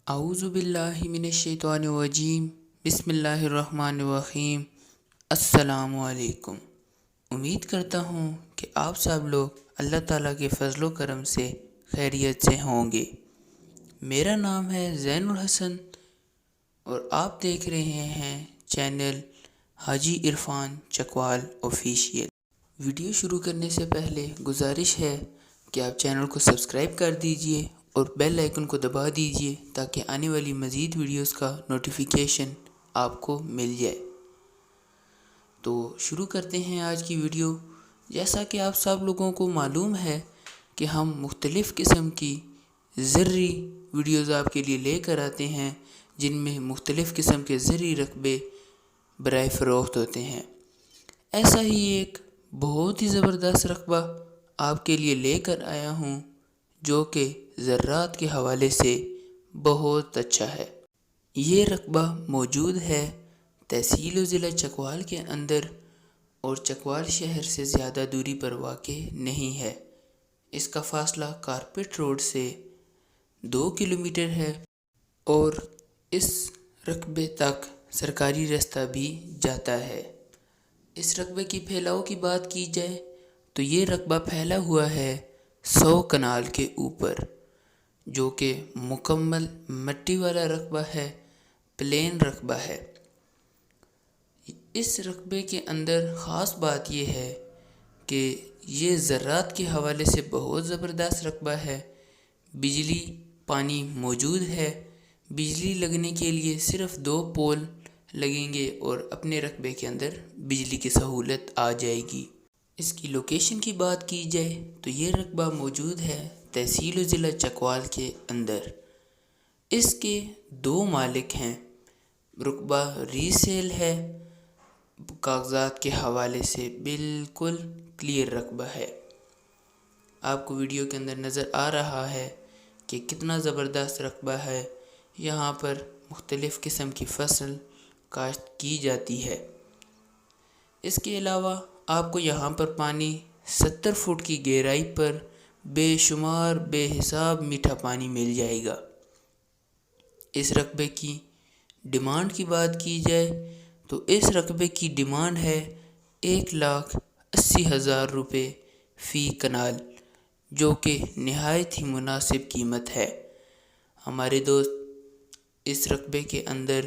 اعوذ باللہ من الشیطان الرجیم بسم اللہ الرحمن الرحیم۔ السلام علیکم۔ امید کرتا ہوں کہ آپ سب لوگ اللہ تعالیٰ کے فضل و کرم سے خیریت سے ہوں گے۔ میرا نام ہے زین الحسن اور آپ دیکھ رہے ہیں چینل حاجی عرفان چکوال آفیشیل۔ ویڈیو شروع کرنے سے پہلے گزارش ہے کہ آپ چینل کو سبسکرائب کر دیجئے اور بیل آئیکن کو دبا دیجئے تاکہ آنے والی مزید ویڈیوز کا نوٹیفیکیشن آپ کو مل جائے۔ تو شروع کرتے ہیں آج کی ویڈیو۔ جیسا کہ آپ سب لوگوں کو معلوم ہے کہ ہم مختلف قسم کی زرعی ویڈیوز آپ کے لیے لے کر آتے ہیں جن میں مختلف قسم کے زرعی رقبے برائے فروخت ہوتے ہیں۔ ایسا ہی ایک بہت ہی زبردست رقبہ آپ کے لیے لے کر آیا ہوں جو کہ زراعت کے حوالے سے بہت اچھا ہے۔ یہ رقبہ موجود ہے تحصیل و ضلع چکوال کے اندر اور چکوال شہر سے زیادہ دوری پر واقع نہیں ہے۔ اس کا فاصلہ کارپیٹ روڈ سے 2 کلومیٹر ہے اور اس رقبے تک سرکاری راستہ بھی جاتا ہے۔ اس رقبے کی پھیلاؤ کی بات کی جائے تو یہ رقبہ پھیلا ہوا ہے 100 کنال کے اوپر، جو کہ مکمل مٹی والا رقبہ ہے، پلین رقبہ ہے۔ اس رقبے کے اندر خاص بات یہ ہے کہ یہ زراعت کے حوالے سے بہت زبردست رقبہ ہے۔ بجلی پانی موجود ہے۔ بجلی لگنے کے لیے صرف 2 پول لگیں گے اور اپنے رقبے کے اندر بجلی کی سہولت آ جائے گی۔ اس کی لوکیشن کی بات کی جائے تو یہ رقبہ موجود ہے تحصیل و ضلع چکوال کے اندر۔ اس کے 2 مالک ہیں۔ رقبہ ری سیل ہے، کاغذات کے حوالے سے بالکل کلیئر رقبہ ہے۔ آپ کو ویڈیو کے اندر نظر آ رہا ہے کہ کتنا زبردست رقبہ ہے۔ یہاں پر مختلف قسم کی فصل کاشت کی جاتی ہے۔ اس کے علاوہ آپ کو یہاں پر پانی 70 فٹ کی گہرائی پر بے شمار بے حساب میٹھا پانی مل جائے گا۔ اس رقبے کی ڈیمانڈ کی بات کی جائے تو اس رقبے کی ڈیمانڈ ہے 1,80,000 روپے فی کنال، جو کہ نہایت ہی مناسب قیمت ہے۔ ہمارے دوست اس رقبے کے اندر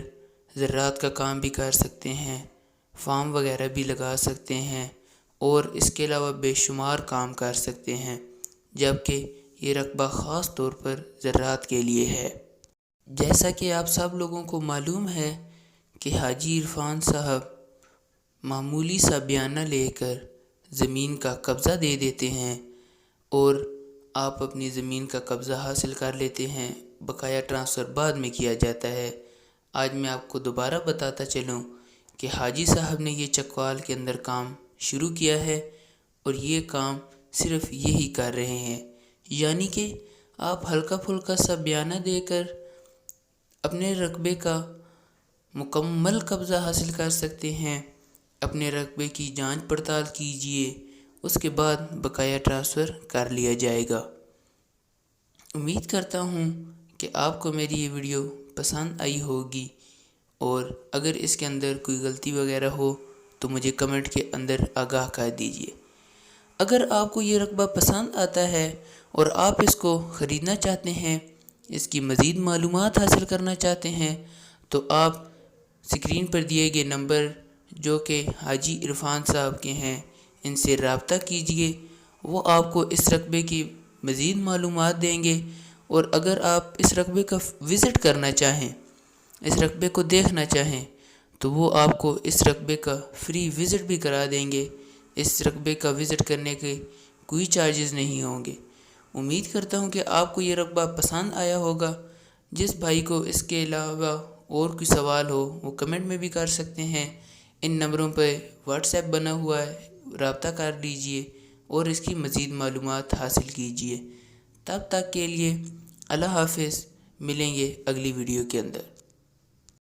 زراعت کا کام بھی کر سکتے ہیں، فارم وغیرہ بھی لگا سکتے ہیں اور اس کے علاوہ بے شمار کام کر سکتے ہیں، جبکہ یہ رقبہ خاص طور پر زراعت کے لیے ہے۔ جیسا کہ آپ سب لوگوں کو معلوم ہے کہ حاجی عرفان صاحب معمولی سا بیانہ لے کر زمین کا قبضہ دے دیتے ہیں اور آپ اپنی زمین کا قبضہ حاصل کر لیتے ہیں، بقایا ٹرانسفر بعد میں کیا جاتا ہے۔ آج میں آپ کو دوبارہ بتاتا چلوں کہ حاجی صاحب نے یہ چکوال کے اندر کام شروع کیا ہے اور یہ کام صرف یہی کر رہے ہیں، یعنی کہ آپ ہلکا پھلکا سا بیانہ دے کر اپنے رقبے کا مکمل قبضہ حاصل کر سکتے ہیں۔ اپنے رقبے کی جانچ پڑتال کیجئے، اس کے بعد بقایا ٹرانسفر کر لیا جائے گا۔ امید کرتا ہوں کہ آپ کو میری یہ ویڈیو پسند آئی ہوگی اور اگر اس کے اندر کوئی غلطی وغیرہ ہو تو مجھے کمنٹ کے اندر آگاہ کر دیجئے۔ اگر آپ کو یہ رقبہ پسند آتا ہے اور آپ اس کو خریدنا چاہتے ہیں، اس کی مزید معلومات حاصل کرنا چاہتے ہیں، تو آپ سکرین پر دیے گئے نمبر جو کہ حاجی عرفان صاحب کے ہیں، ان سے رابطہ کیجئے۔ وہ آپ کو اس رقبے کی مزید معلومات دیں گے اور اگر آپ اس رقبے کا وزٹ کرنا چاہیں، اس رقبے کو دیکھنا چاہیں، تو وہ آپ کو اس رقبے کا فری وزٹ بھی کرا دیں گے۔ اس رقبے کا وزٹ کرنے کے کوئی چارجز نہیں ہوں گے۔ امید کرتا ہوں کہ آپ کو یہ رقبہ پسند آیا ہوگا۔ جس بھائی کو اس کے علاوہ اور کوئی سوال ہو وہ کمنٹ میں بھی کر سکتے ہیں۔ ان نمبروں پہ واٹس ایپ بنا ہوا ہے، رابطہ کر لیجئے اور اس کی مزید معلومات حاصل کیجئے۔ تب تک کے لیے اللہ حافظ، ملیں گے اگلی ویڈیو کے اندر۔